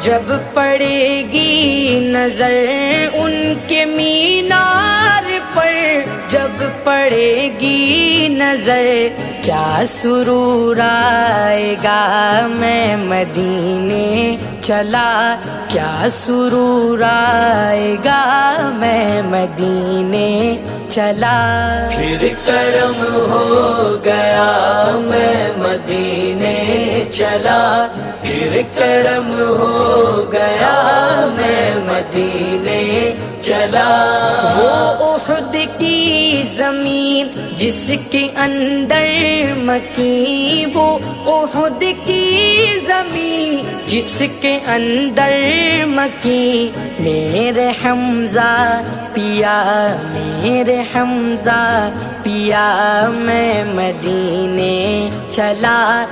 جب پڑے گی نظر ان کے مینار پر، جب پڑے گی نظر کیا سرور آئے گا، میں مدینے چلا کیا سرور آئے گا، میں مدینے چلا۔ پھر کرم ہو گیا میں مدینے چلا، پھر کرم ہو گیا میں مدینے چلا۔ وہ احد کی زمین جس کے اندر مکین، وہ احد کی زمین جس کے اندر مکین، میرے حمزہ پیا، میرے حمزہ پیا، میں مدینے چلا۔